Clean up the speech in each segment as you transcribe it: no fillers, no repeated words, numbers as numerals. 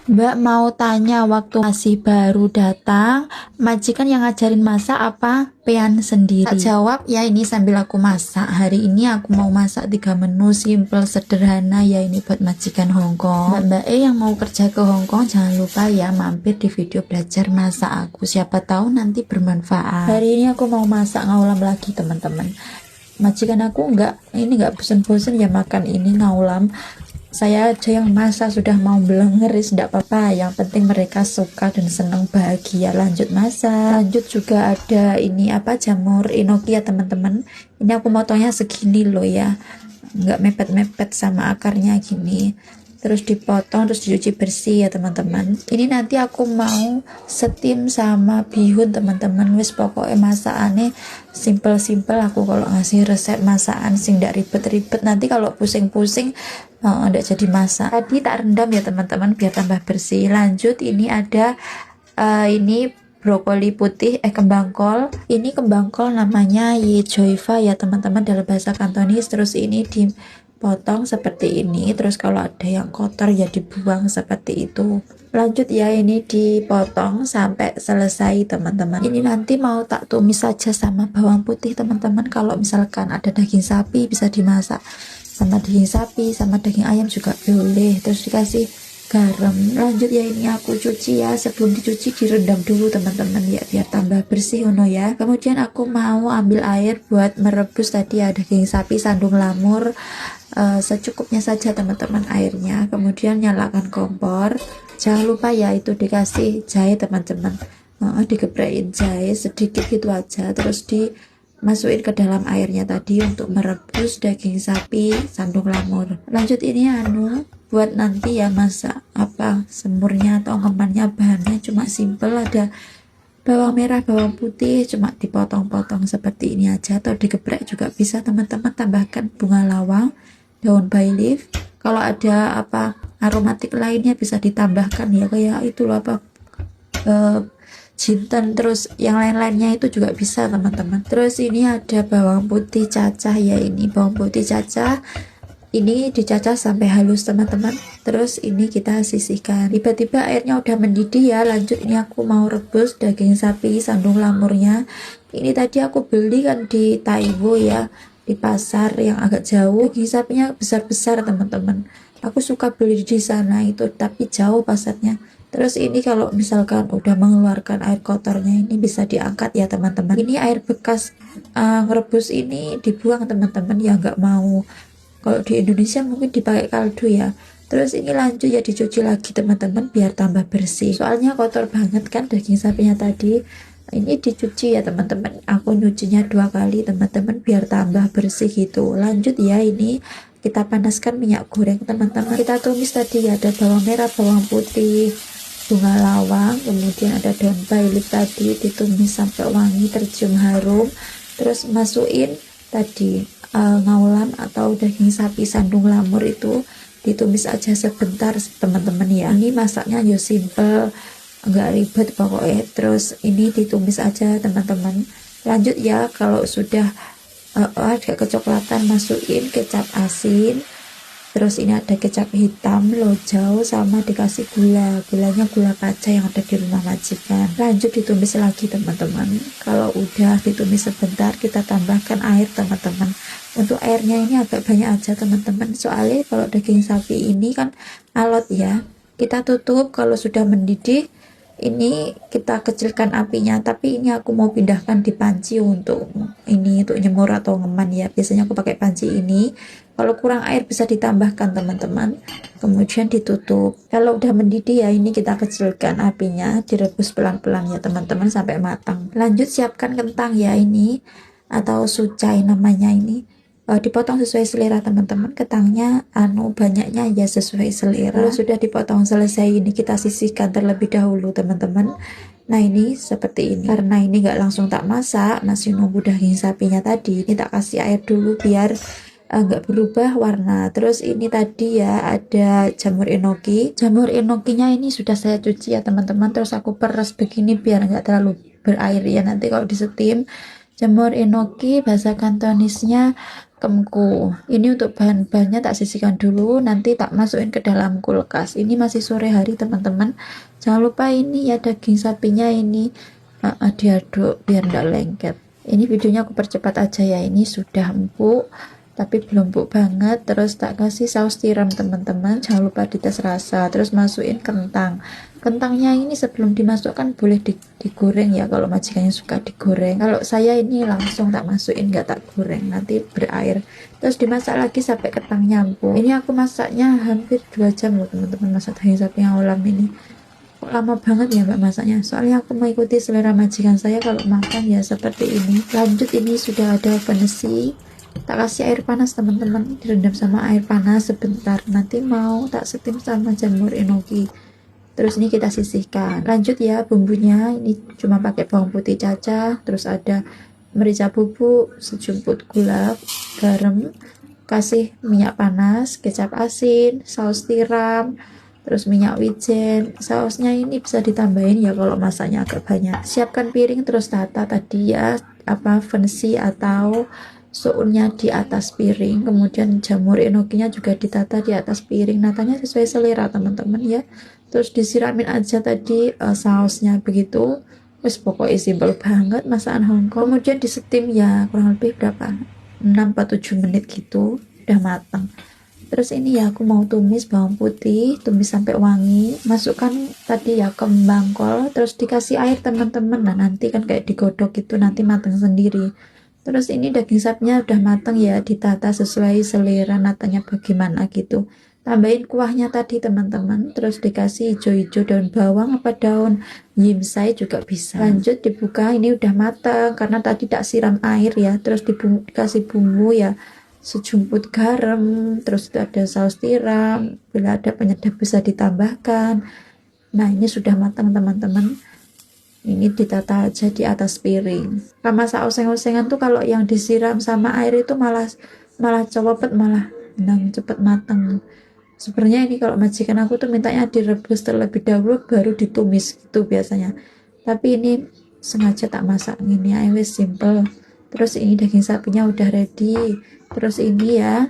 Mbak mau tanya, waktu masih baru datang, majikan yang ngajarin masak apa Pean sendiri? Tak jawab ya, ini sambil aku masak. Hari ini aku mau masak 3 menu simple sederhana ya, ini buat majikan Hongkong. Mbak yang mau kerja ke Hongkong jangan lupa ya mampir di video belajar masak aku, siapa tahu nanti bermanfaat. Hari ini aku mau masak ngaulam lagi teman-teman. Majikan aku nggak bosen-bosen ya makan ini ngaulam. Saya aja yang masak sudah mau belengeris, tidak apa-apa, yang penting mereka suka dan senang bahagia. Lanjut masak. Lanjut juga ada ini apa, jamur enoki ya teman-teman. Ini aku motongnya segini loh ya, nggak mepet-mepet sama akarnya gini, terus dipotong terus dicuci bersih ya teman-teman. Ini nanti aku mau steam sama bihun teman-teman. Wis pokoknya masakannya simple-simple aku kalau ngasih resep masakan sing ndak ribet-ribet, nanti kalau pusing-pusing ndak jadi masak. Tadi tak rendam ya teman-teman biar tambah bersih. Lanjut ini ada ini brokoli putih, kembang kol. Ini kembang kol namanya Yejoiva ya teman-teman dalam bahasa Kantonis. Terus ini dipotong seperti ini, terus kalau ada yang kotor ya dibuang seperti itu. Lanjut ya, ini dipotong sampai selesai teman-teman. Ini nanti mau tak tumis saja sama bawang putih teman-teman. Kalau misalkan ada daging sapi bisa dimasak sama daging sapi, sama daging ayam juga boleh, terus dikasih garam. Lanjut ya, ini aku cuci ya, sebelum dicuci direndam dulu teman-teman ya biar tambah bersih ya. Kemudian aku mau ambil air buat merebus tadi ya daging sapi sandung lamur, secukupnya saja teman-teman airnya. Kemudian nyalakan kompor, jangan lupa ya itu dikasih jahe teman-teman, digeprekin jahe sedikit gitu aja, terus dimasukin ke dalam airnya tadi untuk merebus daging sapi sandung lamur. Lanjut ini buat nanti ya masak apa semurnya atau ngemannya, bahannya cuma simple, ada bawang merah, bawang putih, cuma dipotong-potong seperti ini aja, atau digeprek juga bisa teman-teman. Tambahkan bunga lawang, daun bay leaf, kalau ada apa aromatik lainnya bisa ditambahkan ya, kayak itu loh apa jinten, terus yang lain-lainnya itu juga bisa teman-teman. Terus ini ada bawang putih cacah ya, ini bawang putih cacah, ini dicacah sampai halus teman-teman. Terus ini kita sisihkan. Tiba-tiba airnya udah mendidih ya. Lanjut ini aku mau rebus daging sapi sandung lamurnya. Ini tadi aku beli kan di Taiwo ya, di pasar yang agak jauh. Daging sapinya besar-besar teman-teman, aku suka beli di sana itu, tapi jauh pasarnya. Terus ini kalau misalkan udah mengeluarkan air kotornya ini bisa diangkat ya teman-teman. Ini air bekas ngerebus ini dibuang teman-teman ya, nggak mau. Kalau di Indonesia mungkin dipakai kaldu ya. Terus ini lanjut ya dicuci lagi teman-teman biar tambah bersih. Soalnya kotor banget kan daging sapinya tadi. Ini dicuci ya teman-teman. Aku nyucinya 2 kali teman-teman biar tambah bersih gitu. Lanjut ya, ini kita panaskan minyak goreng teman-teman. Kita tumis tadi ya, ada bawang merah, bawang putih, bunga lawang, kemudian ada daun bay leaf tadi ditumis sampai wangi tercium harum. Terus masukin tadi ngaulam atau daging sapi sandung lamur itu ditumis aja sebentar teman-teman ya. Ini masaknya yo simple, nggak ribet pokoknya. Terus ini ditumis aja teman-teman. Lanjut ya, kalau sudah agak kecoklatan masukin kecap asin. Terus ini ada kecap hitam, lojau, sama dikasih gulanya gula kaca yang ada di rumah majikan. Lanjut ditumis lagi teman-teman. Kalau udah ditumis sebentar kita tambahkan air teman-teman. Untuk airnya ini agak banyak aja teman-teman, soalnya kalau daging sapi ini kan alot ya. Kita tutup, kalau sudah mendidih ini kita kecilkan apinya. Tapi ini aku mau pindahkan di panci untuk nyemur atau ngeman ya. Biasanya aku pakai panci ini. Kalau kurang air bisa ditambahkan teman-teman. Kemudian ditutup. Kalau udah mendidih ya, ini kita kecilkan apinya, direbus pelan-pelan ya teman-teman sampai matang. Lanjut siapkan kentang ya, ini atau sucai namanya ini. Dipotong sesuai selera teman-teman. Kentangnya banyaknya ya sesuai selera. Kalau sudah dipotong selesai, ini kita sisihkan terlebih dahulu teman-teman. Nah ini seperti ini, karena ini nggak langsung tak masak, masih nunggu daging sapinya tadi, ini tak kasih air dulu biar nggak berubah warna. Terus ini tadi ya ada jamur enoki. Jamur enokinya ini sudah saya cuci ya teman-teman, terus aku peras begini biar nggak terlalu berair ya nanti kalau di steam. Jamur enoki bahasa Kantonisnya kemku. Ini untuk bahan-bahannya tak sisihkan dulu, nanti tak masukin ke dalam kulkas. Ini masih sore hari teman-teman. Jangan lupa ini ya daging sapinya ini diaduk biar enggak lengket. Ini videonya aku percepat aja ya, ini sudah empuk tapi belum empuk banget. Terus tak kasih saus tiram teman-teman, jangan lupa dites rasa. Terus masukin kentangnya ini sebelum dimasukkan boleh digoreng ya kalau majikannya suka digoreng. Kalau saya ini langsung tak masukin, nggak tak goreng, nanti berair. Terus dimasak lagi sampai kentang nyambung. Ini aku masaknya hampir 2 jam loh teman-teman, masak daging sapi yang ulam ini. Kok lama banget ya mbak masaknya, soalnya aku mengikuti selera majikan saya kalau makan ya seperti ini. Lanjut, ini sudah ada venesi, tak kasih air panas teman-teman, direndam sama air panas sebentar, nanti mau tak steam sama jamur enoki. Terus ini kita sisihkan. Lanjut ya bumbunya, ini cuma pakai bawang putih cacah, terus ada merica bubuk, sejumput gula, garam, kasih minyak panas, kecap asin, saus tiram, terus minyak wijen. Sausnya ini bisa ditambahin ya kalau masaknya agak banyak. Siapkan piring, terus tata tadi ya venesi atau sounnya di atas piring, kemudian jamur enokinya juga ditata di atas piring. Natanya sesuai selera teman-teman ya. Terus disiramin aja tadi sausnya begitu. Wes pokoknya simpel banget masakan Hongkong. Kemudian di steam ya kurang lebih berapa, 6-7 menit gitu udah matang. Terus ini ya aku mau tumis bawang putih, tumis sampai wangi. Masukkan tadi ya kembang kol, terus dikasih air teman-teman. Nah nanti kan kayak digodok gitu, nanti matang sendiri. Terus ini daging sapinya udah matang ya, ditata sesuai selera natanya bagaimana gitu. Tambahin kuahnya tadi teman-teman, terus dikasih hijau-hijau daun bawang apa daun yimsai juga bisa. Lanjut dibuka, ini udah matang karena tadi tak siram air ya. Terus dikasih bumbu ya, sejumput garam, terus itu ada saus tiram, bila ada penyedap bisa ditambahkan. Nah ini sudah matang teman-teman, ini ditata aja di atas piring. Sama oseng-osengan tuh kalau yang disiram sama air itu malah copet, malah cepet matang. Sebenarnya ini kalau majikan aku tuh mintanya direbus terlebih dahulu baru ditumis gitu biasanya, tapi ini sengaja tak masak ini aja wes simple. Terus ini daging sapinya udah ready. Terus ini ya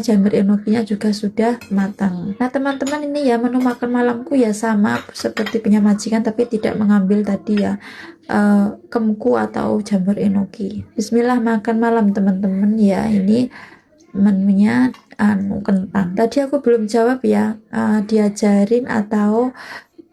jamur enokinya juga sudah matang. Nah teman-teman, ini ya menu makan malamku ya sama seperti punya majikan, tapi tidak mengambil tadi ya kemku atau jamur enoki. Bismillah makan malam teman-teman ya. Ini menunya kentang. Tadi aku belum jawab ya, diajarin atau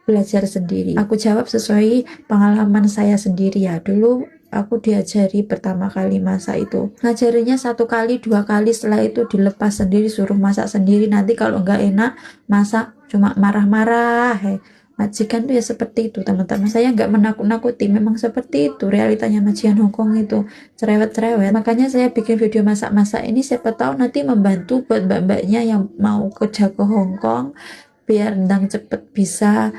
belajar sendiri. Aku jawab sesuai pengalaman saya sendiri ya. Dulu aku diajari pertama kali masak itu, ngajarinya 1 kali 2 kali, setelah itu dilepas sendiri, suruh masak sendiri. Nanti kalau nggak enak masak cuma marah-marah. Majikan tuh ya seperti itu teman-teman, saya nggak menakut-nakuti, memang seperti itu realitanya majikan Hongkong itu, cerewet-cerewet. Makanya saya bikin video masak-masak ini, siapa tahu nanti membantu buat mbak-mbaknya yang mau kerja ke Hongkong, biar ndang cepet bisa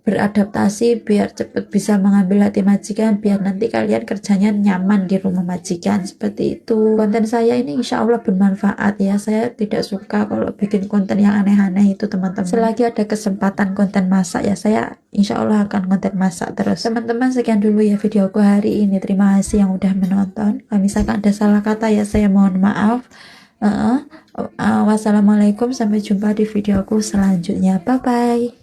beradaptasi, biar cepet bisa mengambil hati majikan, biar nanti kalian kerjanya nyaman di rumah majikan. Seperti itu. Konten saya ini insya Allah bermanfaat ya. Saya tidak suka kalau bikin konten yang aneh-aneh itu teman-teman. Selagi ada kesempatan konten masak ya, saya insya Allah akan konten masak terus. Teman-teman, sekian dulu ya videoku hari ini. Terima kasih yang udah menonton. Kalau misalkan ada salah kata ya saya mohon maaf. Wassalamualaikum, sampai jumpa di videoku selanjutnya. Bye bye.